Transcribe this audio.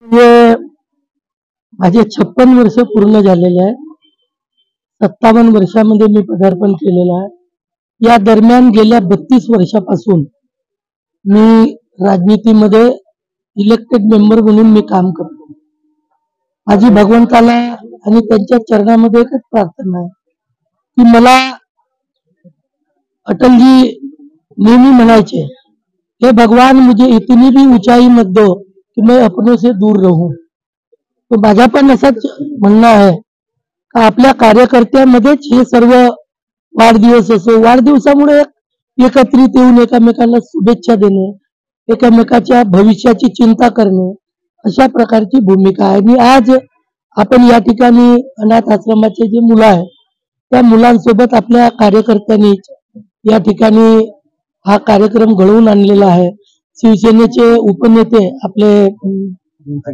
म्हणजे माझे 56 वर्ष पूर्ण झालेले आहे. 57 वर्षामध्ये मी पदार्पण केलेलं आहे. या दरम्यान गेल्या 32 वर्षापासून मी राजनीतीमध्ये इलेक्टेड मेंबर म्हणून मी काम करतो. माझी भगवंताला आणि त्यांच्या चरणामध्ये एकच प्रार्थना आहे की मला अटलजी नेहमी म्हणायचे, हे भगवान मुझे इतनी भी ऊंचाई मत दो कि मैं अपनों से दूर रहूं. तो माझा पण असंच म्हणणं आहे का आपल्या कार्यकर्त्यांमध्येच हे सर्व वाढदिवस असो, वाढदिवसामुळे एकत्रित येऊन एकमेकांना शुभेच्छा देणे, एकमेकाच्या भविष्याची चिंता करणे, अशा प्रकारची भूमिका आहे. आणि आज आपण या ठिकाणी अनाथ आश्रमाचे जे मुलं आहेत त्या मुलांसोबत आपल्या कार्यकर्त्यांनी या ठिकाणी हा कार्यक्रम घडवून आणलेला आहे. शिवसेनेचे उपनेते आपले